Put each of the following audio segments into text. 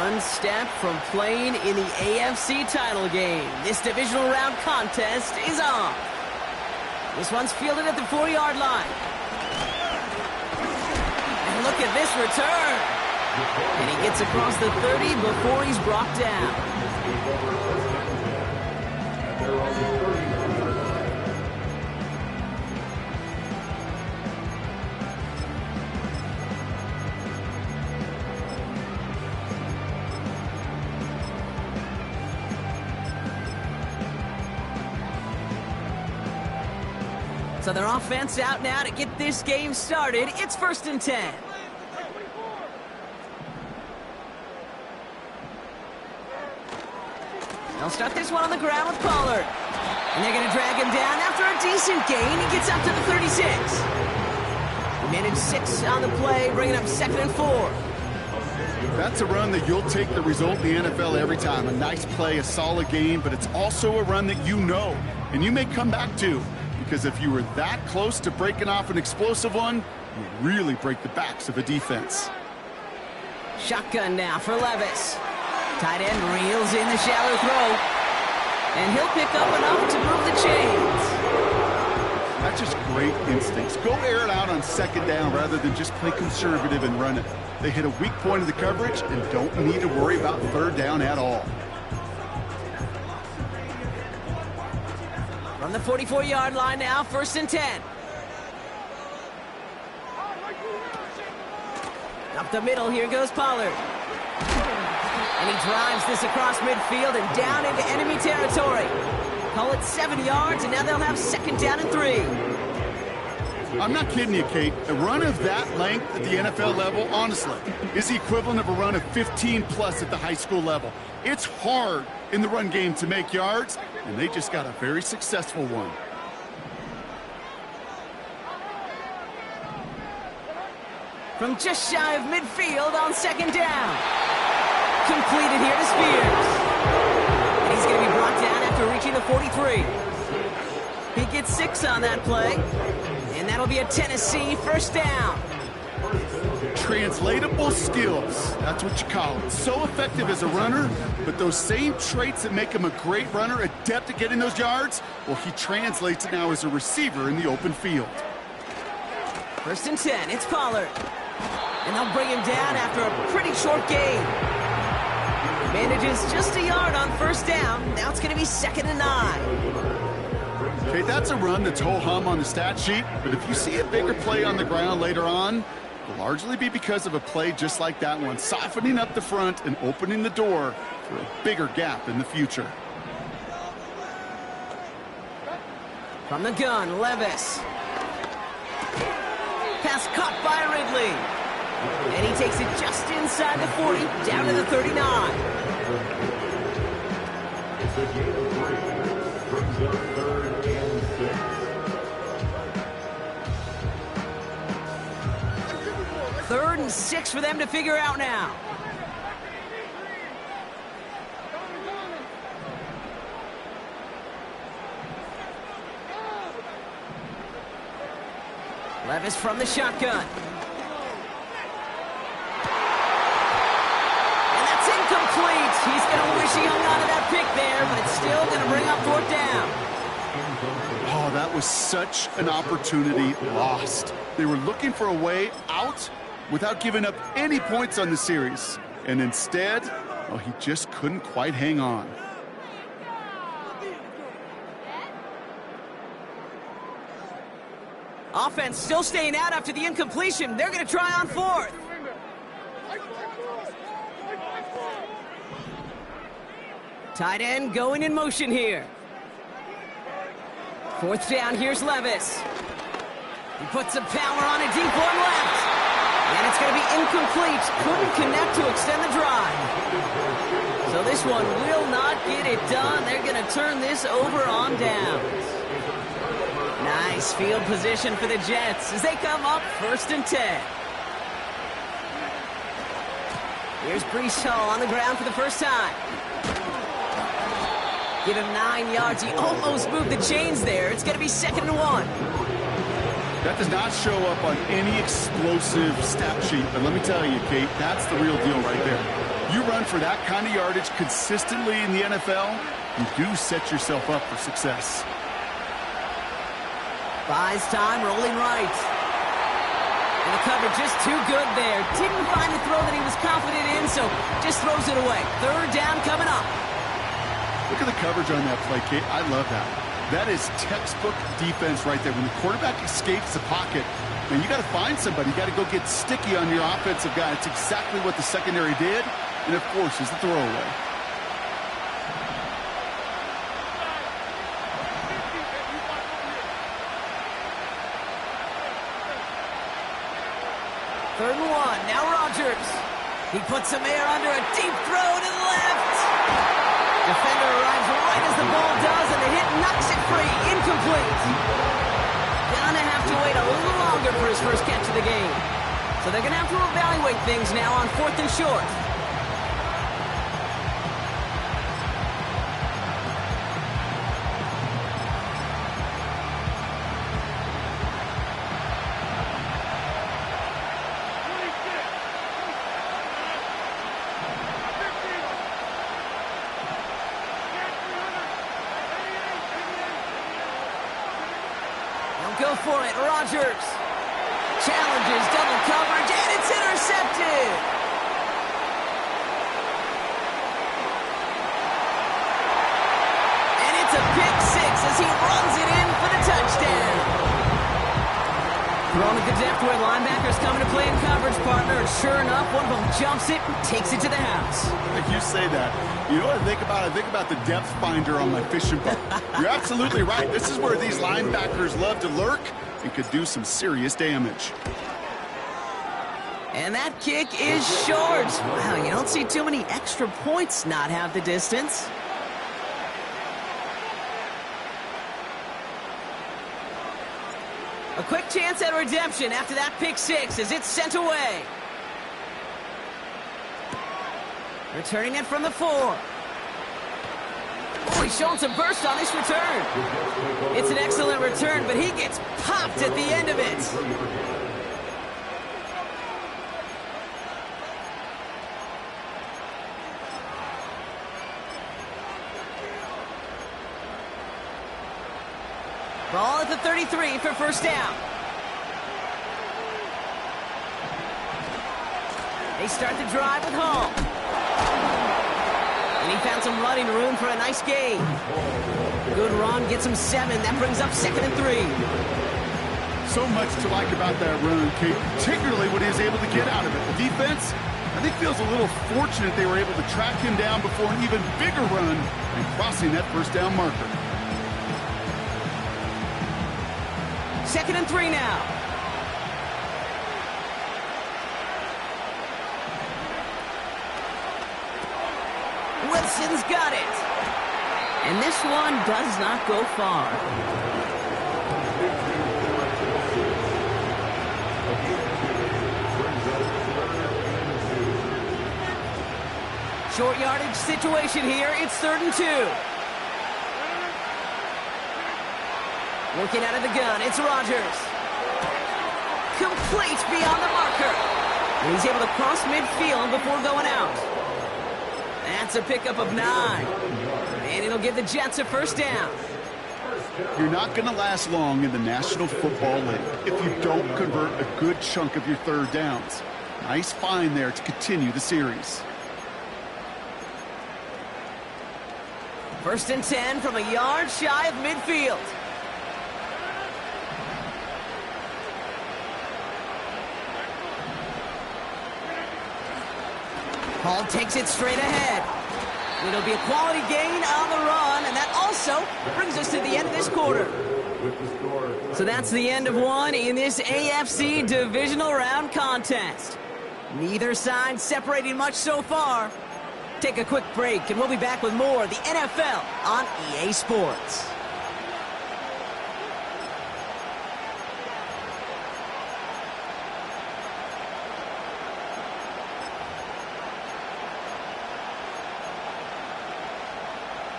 One step from playing in the AFC title game. This divisional round contest is on. This one's fielded at the 4-yard line. And look at this return. And he gets across the 30 before he's brought down. So their offense out now to get this game started. It's 1st and 10. They'll start this one on the ground with Pollard. And they're going to drag him down after a decent gain. He gets up to the 36. He managed 6 on the play, bringing up 2nd and 4. That's a run that you'll take the result in the NFL every time. A nice play, a solid game, but it's also a run that you know, and you may come back to. Because if you were that close to breaking off an explosive one, you really break the backs of a defense. Shotgun now for Levis. Tight end reels in the shallow throw. And he'll pick up enough to move the chains. That's just great instincts. Go air it out on 2nd down rather than just play conservative and run it. They hit a weak point of the coverage and don't need to worry about 3rd down at all. From the 44-yard line now, 1st and 10. Up the middle, here goes Pollard. And he drives this across midfield and down into enemy territory. Call it 7 yards, and now they'll have 2nd down and 3. I'm not kidding you, Kate. A run of that length at the NFL level, honestly, is the equivalent of a run of 15-plus at the high school level. It's hard in the run game to make yards, and they just got a very successful one. From just shy of midfield on 2nd down. Completed here to Spears. And he's going to be brought down after reaching the 43. He gets 6 on that play. And that'll be a Tennessee 1st down. Translatable skills, that's what you call it. So effective as a runner, but those same traits that make him a great runner, adept at getting those yards, well, he translates it now as a receiver in the open field. 1st and 10, it's Pollard. And they'll bring him down after a pretty short gain. Manages just a yard on 1st down. Now it's going to be 2nd and 9. Okay, that's a run that's ho-hum on the stat sheet, but if you see a bigger play on the ground later on, it'll largely be because of a play just like that one, softening up the front and opening the door for a bigger gap in the future. From the gun, Levis. Pass caught by Ridley. And he takes it just inside the 40, down to the 39. Third and 6 for them to figure out now. Levis from the shotgun. And that's incomplete. He's going to wish he hung on to that pick there, but it's still going to bring up 4th down. Oh, that was such an opportunity lost. They were looking for a way out without giving up any points on the series. And instead, well, he just couldn't quite hang on. Offense still staying out after the incompletion. They're going to try on 4th. Tight end going in motion here. 4th down, here's Levis. He puts some power on a deep one left. And it's going to be incomplete. Couldn't connect to extend the drive. So this one will not get it done. They're going to turn this over on downs. Nice field position for the Jets as they come up 1st and 10. Here's Breece Hall on the ground for the first time. Give him 9 yards. He almost moved the chains there. It's going to be 2nd and 1. That does not show up on any explosive stat sheet, but let me tell you, Kate, that's the real deal right there. You run for that kind of yardage consistently in the NFL, you do set yourself up for success. Buys time, rolling right. And the cover just too good there. Didn't find the throw that he was confident in, so just throws it away. Third down coming up. Look at the coverage on that play, Kate. I love that. That is textbook defense right there. When the quarterback escapes the pocket, man, you got to find somebody. You got to go get sticky on your offensive guy. It's exactly what the secondary did, and it forces the throwaway. Third and one. Now Rodgers. He puts some air under a deep throw to the left. Defender arrives right as the ball does, and the hit knocks it free. Incomplete. Gonna have to wait a little longer for his first catch of the game. So they're gonna have to evaluate things now on 4th and short. Go for it, Rodgers. Challenges, double coverage, and it's intercepted. And it's a pick six as he runs it in for the touchdown. Throwing a good depth where linebackers coming to play in coverage, partner. And sure enough, one of them jumps it and takes it to the house. Like you say that. You know what I think about? I think about the depth finder on my fishing boat. You're absolutely right. This is where these linebackers love to lurk and could do some serious damage. And that kick is short. Wow, you don't see too many extra points not have the distance. A quick chance at redemption after that pick six as it's sent away. Returning it from the 4. Oh, he's showing some burst on this return. It's an excellent return, but he gets popped at the end of it. Ball at the 33 for first down. They start the drive with Hall. And he found some running room for a nice gain. Good run, gets him 7. That brings up 2nd and 3. So much to like about that run, Kate, particularly what he was able to get out of it. The defense, I think, feels a little fortunate they were able to track him down before an even bigger run and crossing that first down marker. 2nd and 3 now. Wilson's got it. And this one does not go far. Short yardage situation here. It's 3rd and 2. Working out of the gun, it's Rodgers. Complete beyond the marker. And he's able to cross midfield before going out. That's a pickup of 9. And it'll give the Jets a first down. You're not going to last long in the National Football League if you don't convert a good chunk of your third downs. Nice find there to continue the series. 1st and 10 from a yard shy of midfield. Hall takes it straight ahead. It'll be a quality gain on the run, and that also brings us to the end of this quarter. So that's the end of one in this AFC divisional round contest. Neither side separating much so far. Take a quick break, and we'll be back with more of the NFL on EA Sports.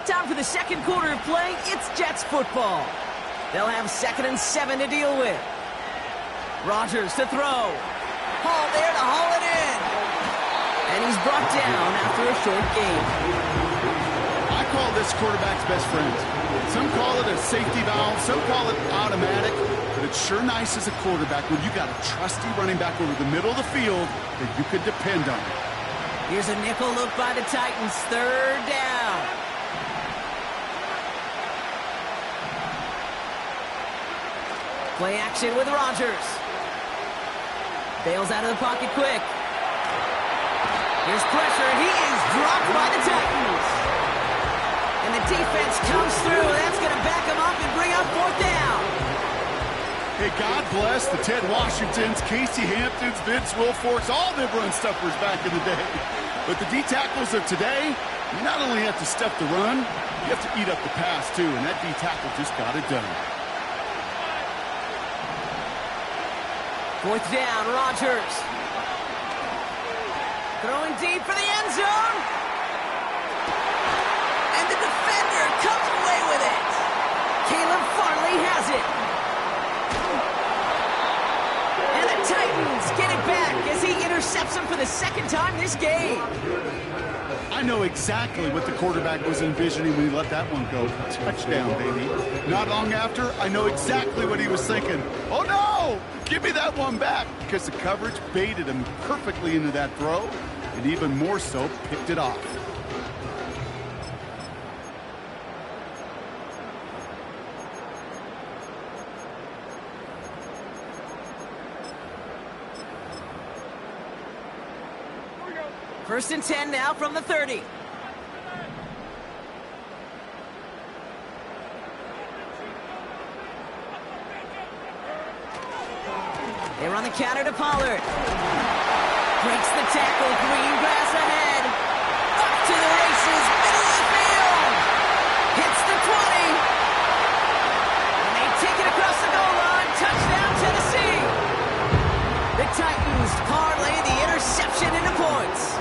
Time for the second quarter of play. It's Jets football. They'll have 2nd and 7 to deal with. Rodgers to throw. Hall there to haul it in. And he's brought down after a short gain. I call this quarterback's best friend. Some call it a safety valve, some call it automatic, but it's sure nice as a quarterback when you got a trusty running back over the middle of the field that you could depend on. Here's a nickel look by the Titans, third down. Play action with Rodgers. Bails out of the pocket quick. Here's pressure. He is dropped by the Titans. And the defense comes through. That's going to back him up and bring up fourth down. Hey, God bless the Ted Washingtons, Casey Hamptons, Vince Wilforks, all them run stuffers back in the day. But the D-tackles of today, you not only have to stuff the run, you have to eat up the pass too, and that D-tackle just got it done. Fourth down, Rodgers. Throwing deep for the end zone. And the defender comes away with it. Caleb Farley has it. And the Titans get it back as he intercepts him for the second time this game. I know exactly what the quarterback was envisioning when he let that one go. Touchdown, baby. Not long after, I know exactly what he was thinking. Oh, no! Give me that one back, because the coverage baited him perfectly into that throw, and even more so, picked it off. First and 10 now from the 30. They run the counter to Pollard. Breaks the tackle, green grass ahead. Up to the races, middle of the field. Hits the 20. And they take it across the goal line. Touchdown, Tennessee. The Titans parlay the interception into points.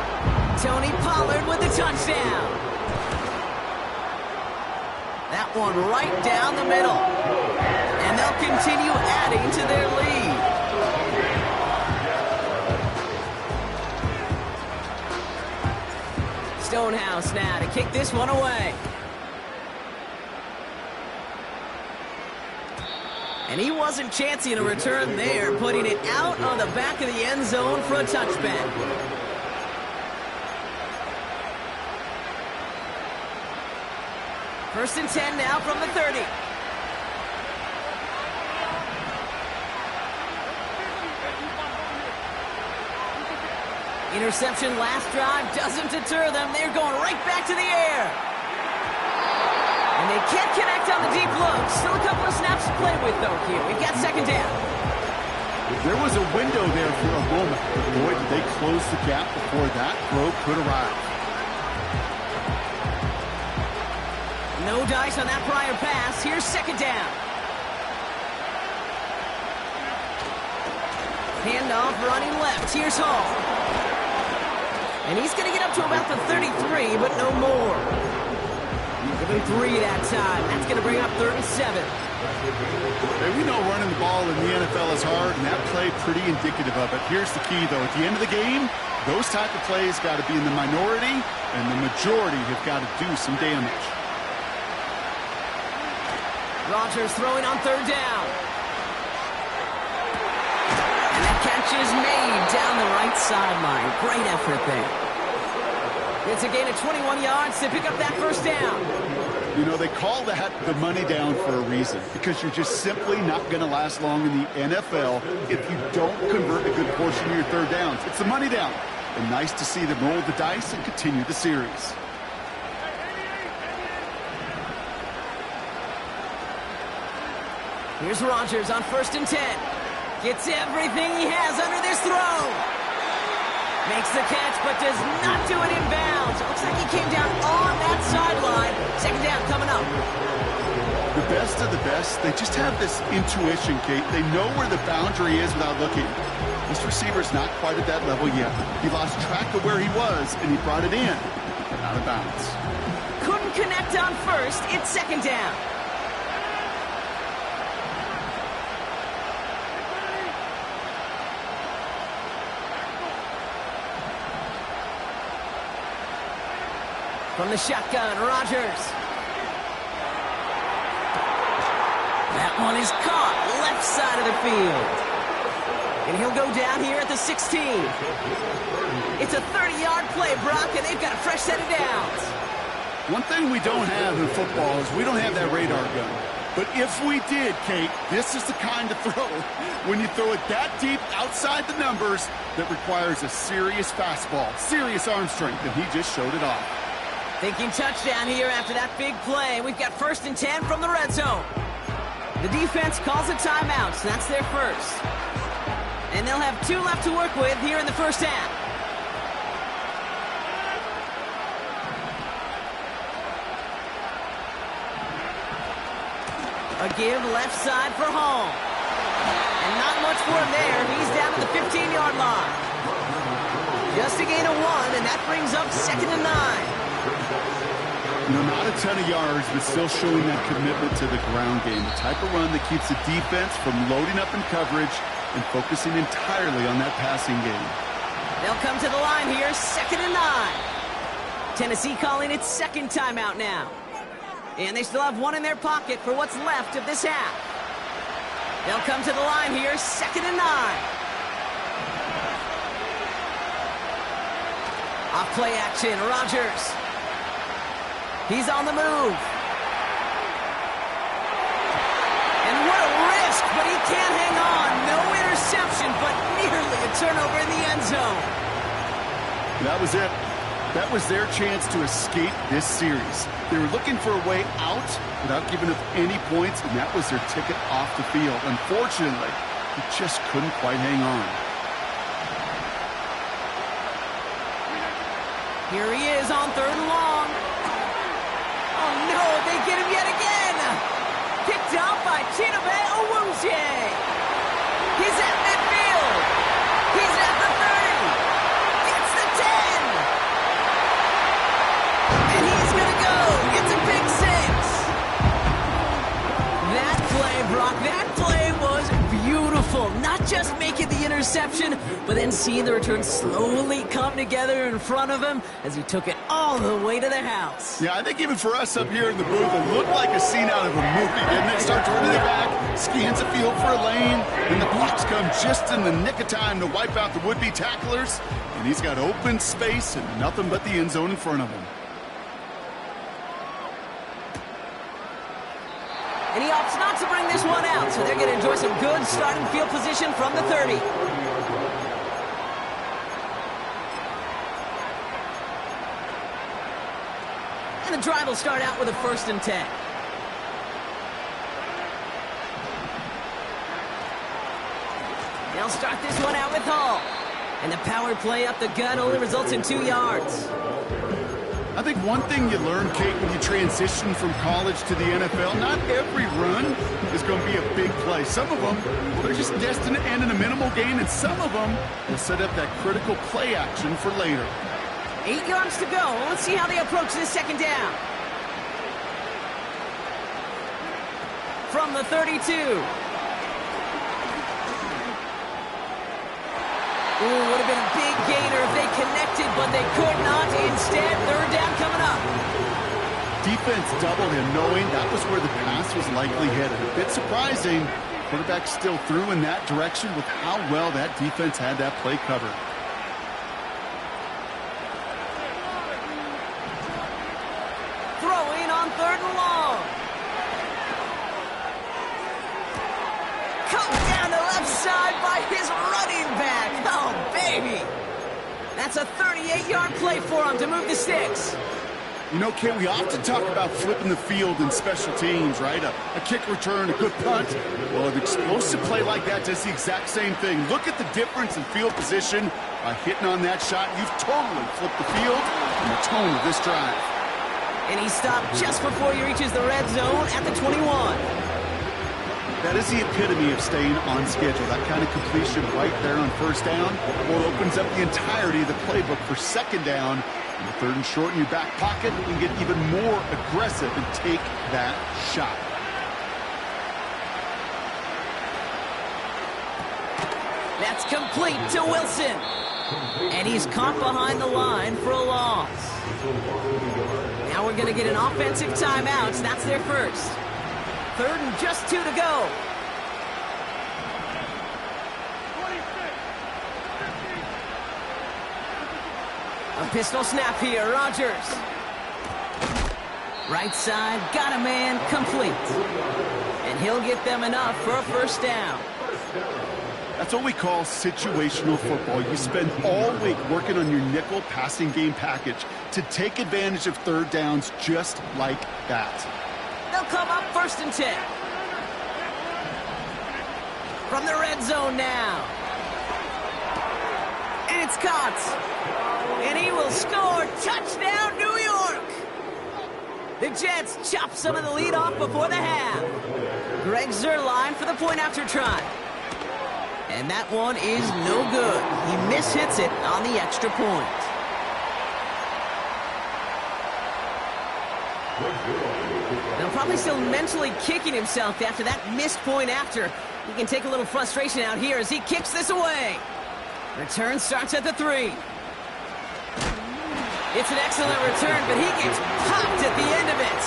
Tony Pollard with the touchdown. That one right down the middle. And they'll continue adding to their lead. Stonehouse now to kick this one away. And he wasn't chancing a return there, putting it out on the back of the end zone for a touchback. First and 10 now from the 30. Interception last drive doesn't deter them. They're going right back to the air. And they can't connect on the deep look. Still a couple of snaps to play with, though, here. We've got second down. There was a window there for a moment, but boy, did they close the gap before that throw could arrive. No dice on that prior pass. Here's second down. Handoff running left. Here's Hall. And he's going to get up to about the 33, but no more. Give him 3 that time. That's going to bring up 3rd and 7. Hey, we know running the ball in the NFL is hard, and that play pretty indicative of it. Here's the key, though. At the end of the game, those type of plays got to be in the minority, and the majority have got to do some damage. Rodgers throwing on 3rd down. And that catch is made down the right sideline. Great effort there. It's a gain of 21 yards to pick up that first down. You know, they call that the money down for a reason, because you're just simply not going to last long in the NFL if you don't convert a good portion of your 3rd downs. It's the money down. And nice to see them roll the dice and continue the series. Here's Rodgers on 1st and 10. Gets everything he has under this throw. Makes the catch, but does not do it in bounds. It looks like he came down on that sideline. Second down coming up. The best of the best, they just have this intuition, Kate. They know where the boundary is without looking. This receiver's not quite at that level yet. He lost track of where he was, and he brought it in. Out of bounds. Couldn't connect on 1st. It's second down. From the shotgun, Rodgers. That one is caught, left side of the field. And he'll go down here at the 16. It's a 30-yard play, Brock, and they've got a fresh set of downs. One thing we don't have in football is we don't have that radar gun. But if we did, Kate, this is the kind of throw, when you throw it that deep outside the numbers, that requires a serious fastball, serious arm strength, and he just showed it off. Thinking touchdown here after that big play. We've got 1st and 10 from the red zone. The defense calls a timeout, so that's their first. And they'll have 2 left to work with here in the first half. A give left side for Hall. And not much for him there. He's down to the 15-yard line. Just a gain of 1, and that brings up 2nd and 9. Not a ton of yards, but still showing that commitment to the ground game. The type of run that keeps the defense from loading up in coverage and focusing entirely on that passing game. They'll come to the line here, 2nd and 9. Tennessee calling its 2nd timeout now. And they still have 1 in their pocket for what's left of this half. They'll come to the line here, 2nd and 9. Off play action, Rodgers. He's on the move. And what a risk, but he can't hang on. No interception, but nearly a turnover in the end zone. That was it. That was their chance to escape this series. They were looking for a way out without giving up any points, and that was their ticket off the field. Unfortunately, he just couldn't quite hang on. Here he is on 3rd and long. Oh no, they get him yet again. Picked off by Chidobe Awuzie. He's at midfield. He's at the 30. Gets the 10. And he's going to go. It's a big 6. That play, Brock, that play was beautiful. Not just making the interception, but then seeing the return slowly come together in front of him as he took it all the way to the house. Yeah, I think even for us up here in the booth, it looked like a scene out of a movie, didn't it? Starts running it back, scans the field for a lane, and the blocks come just in the nick of time to wipe out the would-be tacklers, and he's got open space and nothing but the end zone in front of him. And he opts not to bring this one out, so they're going to enjoy some good starting field position from the 30. And the drive will start out with a 1st and 10. They'll start this one out with Hall. And the power play up the gut only results in 2 yards. I think one thing you learn, Kate, when you transition from college to the NFL, not every run is going to be a big play. Some of them, well, they're just destined to end in a minimal gain, and some of them will set up that critical play action for later. 8 yards to go. Let's see how they approach this 2nd down. From the 32. Ooh, would have been a big gainer if they connected, but they could not. Instead, 3rd down coming up. Defense doubled him, knowing that was where the pass was likely headed. A bit surprising. Quarterback still threw in that direction with how well that defense had that play covered. Throwing on 3rd and long. Cut down the left side by his running back. Oh, baby. That's a 38-yard play for him to move the sticks. You know, Kate, we often talk about flipping the field in special teams, right? A kick return, a good punt. Well, an explosive play like that does the exact same thing. Look at the difference in field position. By hitting on that shot, you've totally flipped the field and the tone of this drive. And he stopped just before he reaches the red zone at the 21. That is the epitome of staying on schedule. That kind of completion right there on 1st down, well, opens up the entirety of the playbook for 2nd down. And the 3rd and short in your back pocket, you can get even more aggressive and take that shot. That's complete to Wilson. And he's caught behind the line for a loss. Now we're going to get an offensive timeout. That's their first. 3rd and just 2 to go. A pistol snap here, Rodgers. Right side, got a man, complete. And he'll get them enough for a first down. That's what we call situational football. You spend all week working on your nickel passing game package to take advantage of 3rd downs just like that. They'll come up 1st and 10. From the red zone now. And it's caught. And he will score. Touchdown, New York. The Jets chop some of the lead off before the half. Greg Zuerlein for the point after try. And that one is no good. He mishits it on the extra point. Now probably still mentally kicking himself after that missed point after. He can take a little frustration out here as he kicks this away. Return starts at the 3. It's an excellent return, but he gets popped at the end of it.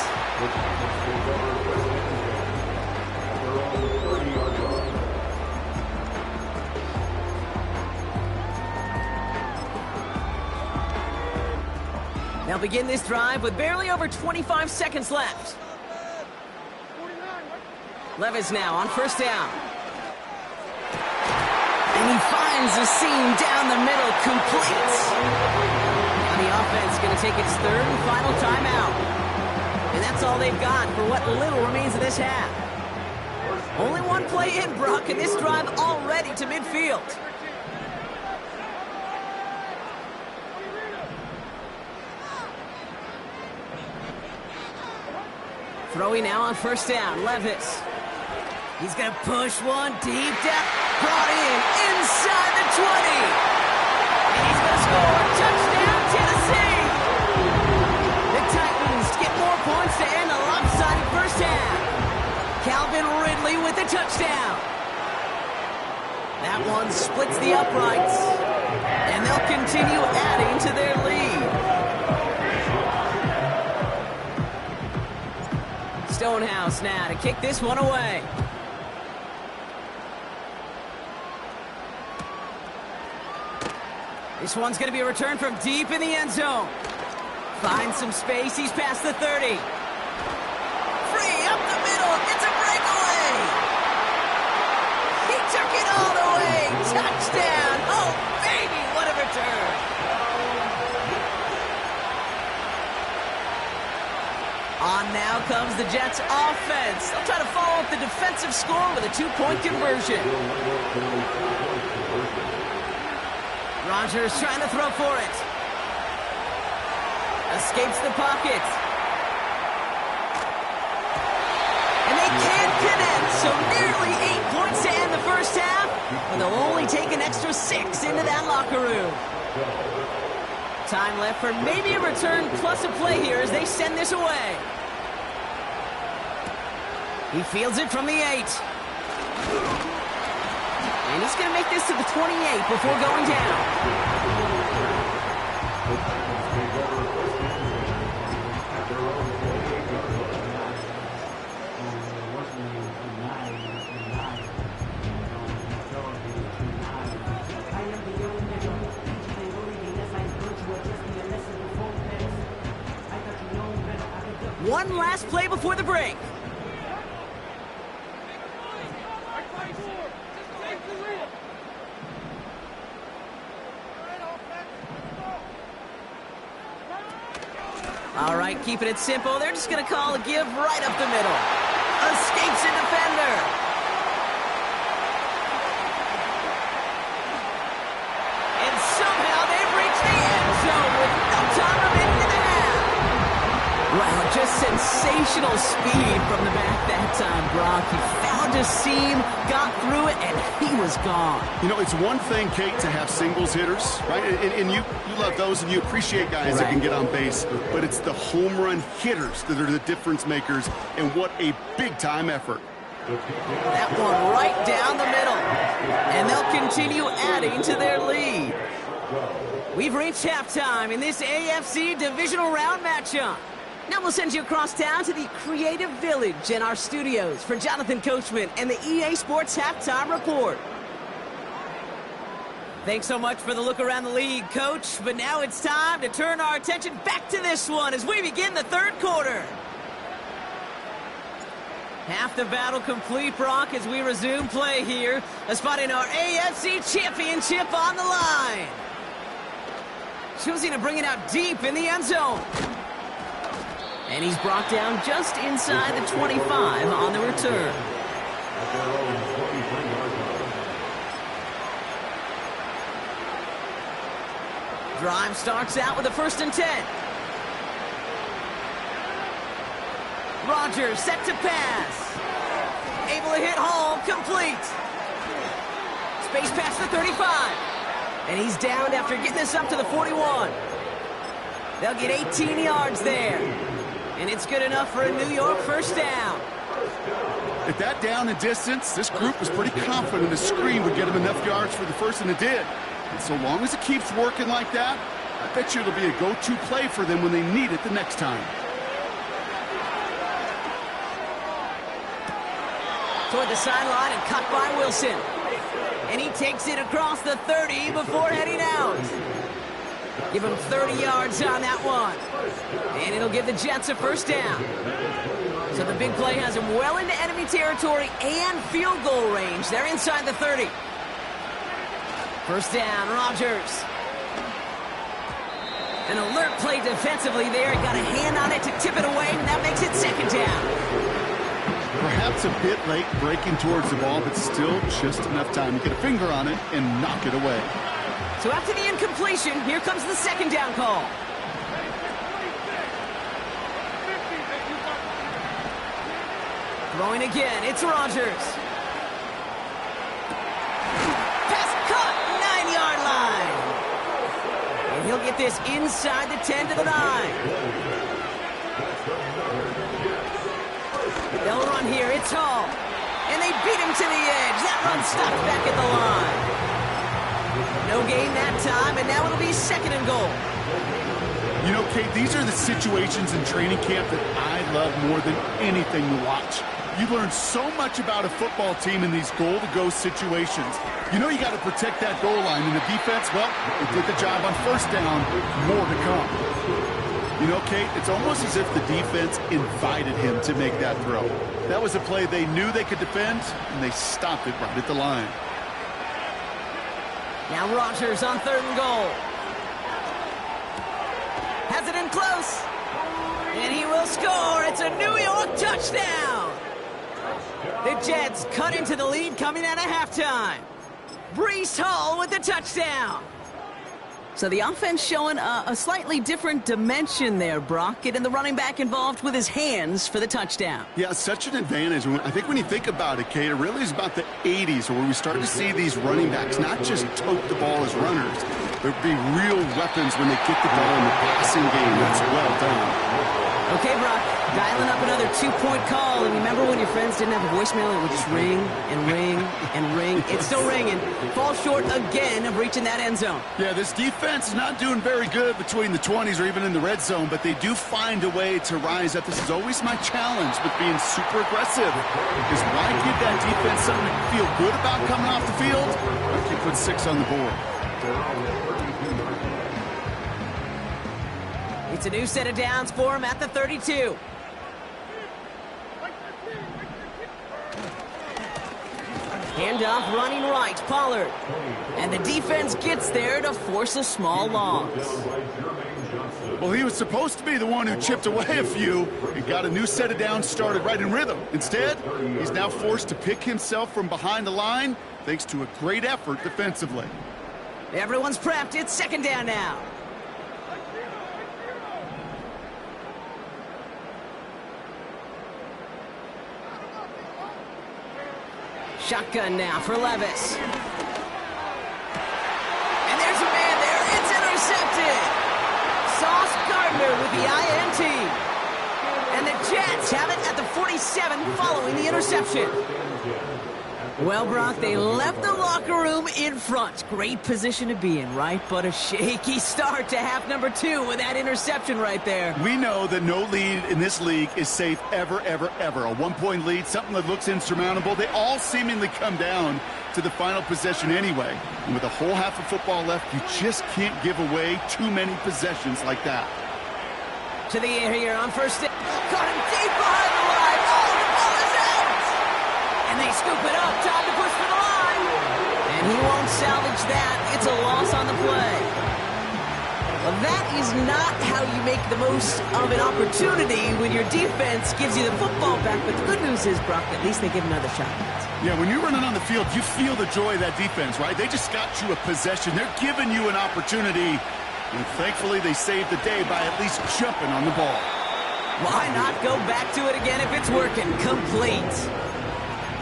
They'll begin this drive with barely over 25 seconds left. Levis now on 1st down. And he finds a seam down the middle, complete. The offense going to take its 3rd and final timeout. And that's all they've got for what little remains of this half. Only one play in, Brock, and this drive already to midfield. Throwing now on 1st down, Levis. He's going to push one deep down. Brought in inside the 20. And he's going to score. Touchdown, Tennessee. The Titans get more points to end a lopsided first half. Calvin Ridley with the touchdown. That one splits the uprights. And they'll continue adding to their lead. Stonehouse now to kick this one away. This one's going to be a return from deep in the end zone. Finds some space. He's past the 30. Free up the middle. It's a breakaway. He took it all the way. Touchdown. Oh, baby, what a return. On now comes the Jets offense. They'll try to follow up the defensive score with a 2-point conversion. Rodgers trying to throw for it. Escapes the pocket. And they can't connect, so nearly 8 points to end the first half, but they'll only take an extra 6 into that locker room. Time left for maybe a return plus a play here as they send this away. He fields it from the 8. And he's going to make this to the 28 before going down. One last play before the break. All right, keeping it simple. They're just going to call a give right up the middle. Escapes a defender. And somehow they've reached the end zone with no time remaining in the half. Wow, just sensational speed from the back that time, Brock. He found a seam, got through it, and he was gone. You know, it's one thing, Kate, to have singles hitters, right? And you love those, and you appreciate guys that can get on base. But it's the home run hitters that are the difference makers, and what a big-time effort. That one right down the middle. And they'll continue adding to their lead. We've reached halftime in this AFC divisional round matchup. Now we'll send you across town to the Creative Village in our studios for Jonathan Coachman and the EA Sports Halftime Report. Thanks so much for the look around the league, Coach. But now it's time to turn our attention back to this one as we begin the third quarter. Half the battle complete, Brock, as we resume play here. A spot in our AFC Championship on the line. Choosing to bring it out deep in the end zone. And he's brought down just inside the 25 on the return. Drive starts out with a 1st and 10. Rodgers set to pass. Able to hit Hall, complete. Space past the 35. And he's downed after getting this up to the 41. They'll get 18 yards there. And it's good enough for a New York 1st down. At that down and distance, this group was pretty confident a screen would get him enough yards for the 1st, and it did. And so long as it keeps working like that, I bet you it'll be a go-to play for them when they need it the next time. Toward the sideline and cut by Wilson. And he takes it across the 30 before heading out. Give him 30 yards on that one. And it'll give the Jets a 1st down. So the big play has him well into enemy territory and field goal range. They're inside the 30. 1st down, Rodgers. An alert play defensively there. Got a hand on it to tip it away, and that makes it 2nd down. Perhaps a bit late breaking towards the ball, but still just enough time to get a finger on it and knock it away. So after the incompletion, here comes the 2nd down call. Throwing again, it's Rodgers. Pass caught, 9-yard line. And he'll get this inside the 10 to the 9. They'll run here, it's Hall. And they beat him to the edge. That run stopped back at the line. No gain that time, and now it'll be 2nd and goal. You know, Kate, these are the situations in training camp that I love more than anything to watch. You learn so much about a football team in these goal-to-go situations. You know you got to protect that goal line, and the defense, well, they did the job on 1st down, more to come. You know, Kate, it's almost as if the defense invited him to make that throw. That was a play they knew they could defend, and they stopped it right at the line. Now Rodgers on 3rd and goal. Has it in close. And he will score. It's a New York touchdown. The Jets cut into the lead coming out of halftime. Breece Hall with the touchdown. So the offense showing a slightly different dimension there, Brock. Getting the running back involved with his hands for the touchdown. Yeah, such an advantage. I think when you think about it, Kate, it really is about the 80s where we start to see these running backs not just tote the ball as runners. There'll be real weapons when they get the ball in the passing game. That's well done. Okay, Brock, dialing up another 2-point call. And remember when your friends didn't have a voicemail? It would just ring and ring and ring. It's still ringing. Falls short again of reaching that end zone. Yeah, this defense is not doing very good between the 20s or even in the red zone, but they do find a way to rise up. This is always my challenge with being super aggressive. Because why give that defense something to feel good about coming off the field? You put 6 on the board. It's a new set of downs for him at the 32. Handoff running right, Pollard. And the defense gets there to force a small loss. Well, he was supposed to be the one who chipped away a few and got a new set of downs started right in rhythm. Instead, he's now forced to pick himself from behind the line thanks to a great effort defensively. Everyone's prepped. It's 2nd down now. Shotgun now for Levis. And there's a man there. It's intercepted. Sauce Gardner with the INT. And the Jets have it at the 47 following the interception. Well, Brock, they left the locker room in front. Great position to be in, right? But a shaky start to half number 2 with that interception right there. We know that no lead in this league is safe ever, ever, ever. A one-point lead, something that looks insurmountable. They all seemingly come down to the final possession anyway. And with a whole half of football left, you just can't give away too many possessions like that. To the air here on first down. Caught him deep behind the line. Oh, the ball is out! And they scoop it up. Time to push for the line. And he won't salvage that. It's a loss on the play. Well, that is not how you make the most of an opportunity when your defense gives you the football back. But the good news is, Brock, at least they give another shot. Yeah, when you're running on the field, you feel the joy of that defense, right? They just got you a possession. They're giving you an opportunity. And thankfully, they saved the day by at least jumping on the ball. Why not go back to it again if it's working? Complete.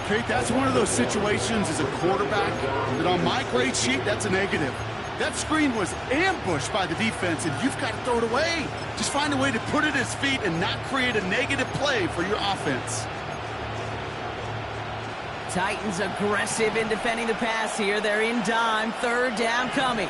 Kate, that's one of those situations as a quarterback that on my grade sheet, that's a negative. That screen was ambushed by the defense, and you've got to throw it away. Just find a way to put it at his feet and not create a negative play for your offense. Titans aggressive in defending the pass here. They're in dime. Third down coming.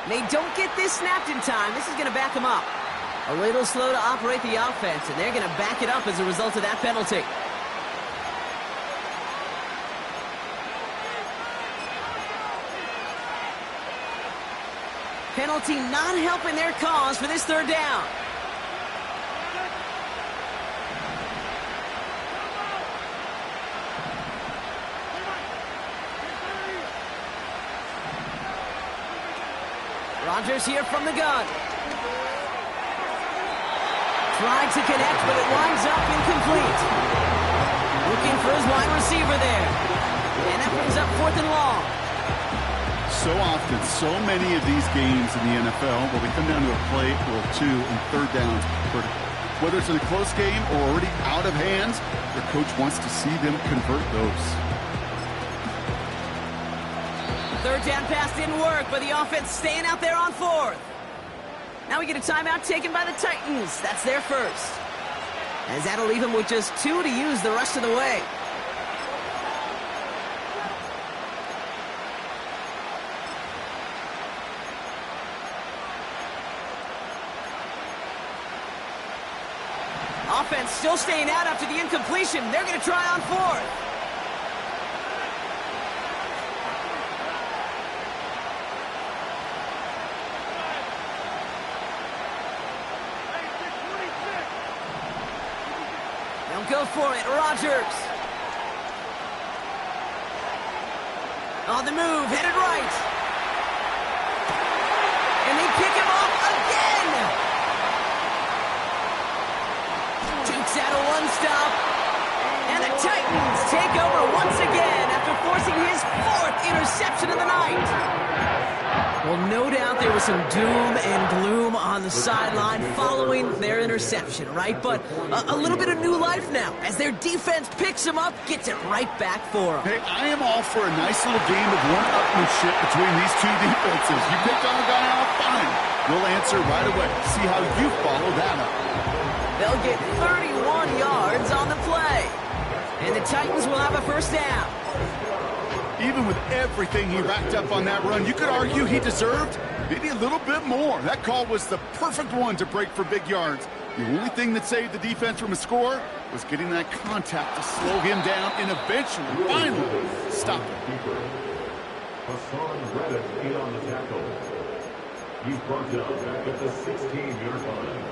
They don't get this snapped in time. This is going to back them up. A little slow to operate the offense, and they're going to back it up as a result of that penalty. Penalty not helping their cause for this third down. Rodgers here from the gun. Tried to connect, but it winds up incomplete. Looking for his wide receiver there. And that brings up 4th and long. So often, so many of these games in the NFL where we come down to a play or two and third downs. Whether it's in a close game or already out of hands, the coach wants to see them convert those. Third down pass didn't work, but the offense staying out there on 4th. Now we get a timeout taken by the Titans. That's their first. As that'll leave them with just 2 to use the rest of the way. Offense still staying out after the incompletion. They're going to try on 4th. Go for it, Rodgers. On the move, headed right. And they pick him off again. Dukes out of one stop. And the Titans take over once again after forcing his 4th interception of the night. Well, no doubt there was some doom and gloom on the sideline following their interception, right? But a little bit of new life now as their defense picks them up, gets it right back for them. Hey, I am all for a nice little game of one-upmanship between these two defenses. You picked on a guy out, fine. We'll answer right away. See how you follow that up. They'll get 31 yards on the play. And the Titans will have a first down. Even with everything he racked up on that run, you could argue he deserved maybe a little bit more. That call was the perfect one to break for big yards. The only thing that saved the defense from a score was getting that contact to slow him down and eventually, finally, stop him. Hassan Reddick in on the tackle. He's brought down back at the 16-yard line.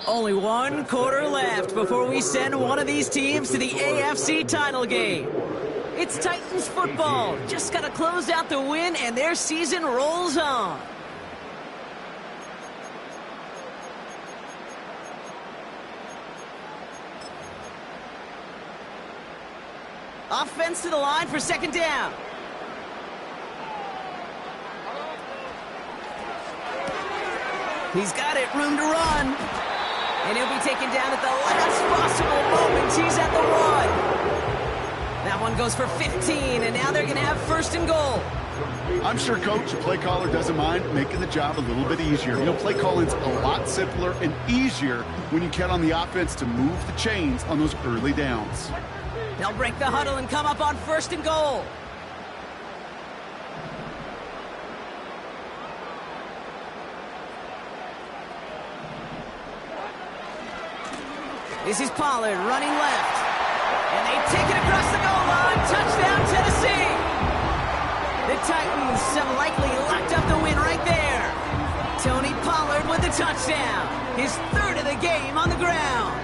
Only 1 quarter left before we send one of these teams to the AFC title game. It's Titans football. Just got to close out the win, and their season rolls on. Offense to the line for second down. He's got it, room to run. And he'll be taken down at the last possible moment. He's at the 1. That one goes for 15, and now they're going to have first and goal. I'm sure, Coach, the play caller doesn't mind making the job a little bit easier. You know, play calling's a lot simpler and easier when you count on the offense to move the chains on those early downs. They'll break the huddle and come up on first and goal. This is Pollard running left. And they take it across the goal line. Touchdown, Tennessee. The Titans have likely locked up the win right there. Tony Pollard with the touchdown. His 3rd of the game on the ground.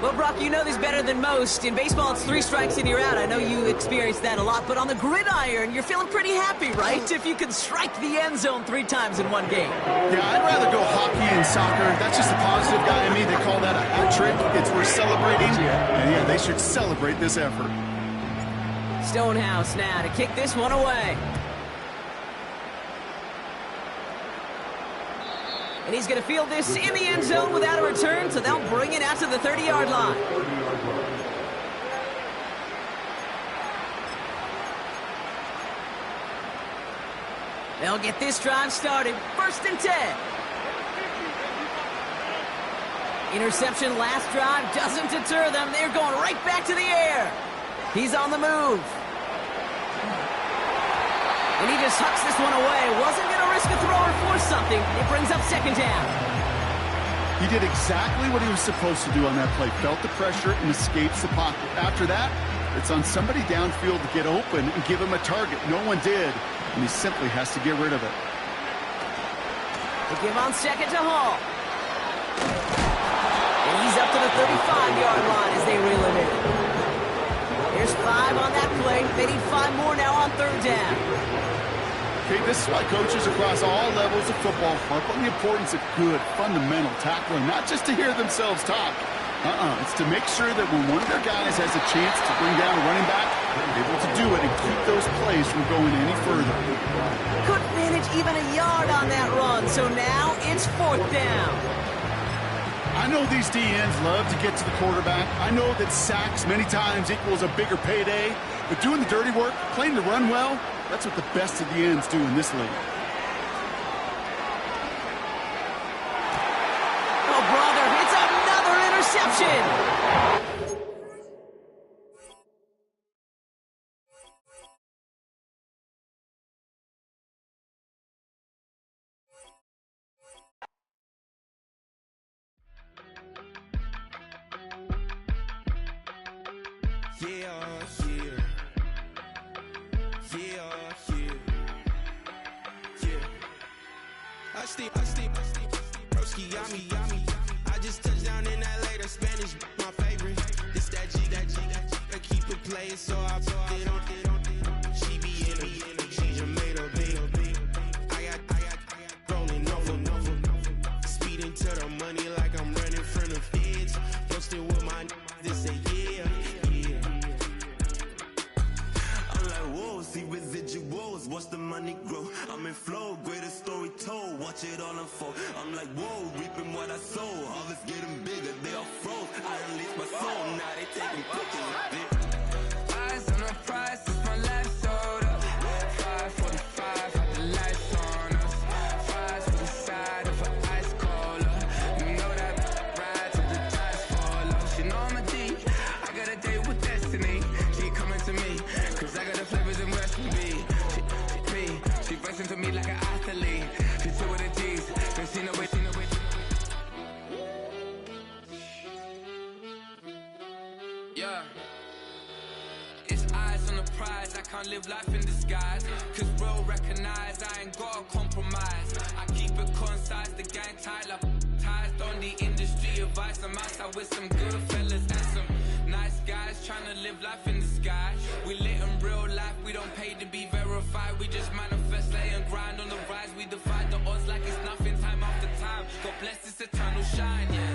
Well, Brock, you know this better than most. In baseball, it's 3 strikes and you're out. I know you experienced that a lot, but on the gridiron, you're feeling pretty happy, right? If you can strike the end zone 3 times in one game. Yeah, I'd rather go hockey and soccer. That's just a positive guy in me. They call that a hat trick. It's worth celebrating. And yeah, they should celebrate this effort. Stonehouse now to kick this one away. And he's going to field this in the end zone without a return, so they'll bring it out to the 30-yard line. They'll get this drive started. 1st and 10. Interception last drive doesn't deter them. They're going right back to the air. He's on the move. And he just hucks this one away. Wasn't going to risk a throw or force something. It brings up 2nd down. He did exactly what he was supposed to do on that play. Felt the pressure and escapes the pocket. After that, it's on somebody downfield to get open and give him a target. No one did, and he simply has to get rid of it. They give on 2nd to Hall. And he's up to the 35-yard line as they reel him in. There's 5 on that play. They need 5 more now on 3rd down. Okay, this is why coaches across all levels of football harp on the importance of good, fundamental tackling, not just to hear themselves talk. It's to make sure that when one of their guys has a chance to bring down a running back, they're able to do it and keep those plays from going any further. Couldn't manage even a yard on that run, so now it's 4th down. I know these DNs love to get to the quarterback. I know that sacks many times equals a bigger payday, but doing the dirty work, playing to run well, that's what the best of the ends do in this league. Oh, brother, it's another interception. I just touched down in LA, the Spanish, my favorite. This that G, I keep it playing, so I put it on. She be in a, she just made a big. I got rolling over, speeding to the money like I'm running from the feds. Posting with my this say yeah. I'm like, whoa, see residuals, watch the money grow. I'm in flow, greatest story told, watch it all unfold. I'm like, whoa, reaping what I sow. Harvest getting bigger, they all froze. I release my soul, now they taking pictures of it. Eyes on the prize, it's my last soda. 5:45, got the lights on us. Fries to the side of an ice cola. You know that ride till the tires fall off. She know I'm a D, I got a date with destiny. She coming to me, cause I got the flavors and recipe. She racing to me like an athlete. She two with the G's, cause she know it. Yeah. It's eyes on the prize, I can't live life in disguise. Cause real recognize I ain't gotta compromise. I keep it concise, the gang tight like ties on the industry advice. I'm outside with some good fellas and some nice guys trying to live life in the sky. We lit in real life, we don't pay to be verified. We just manifest, lay and grind on the rise. We defy the odds like it's nothing, time after time. God bless this eternal shine, yeah.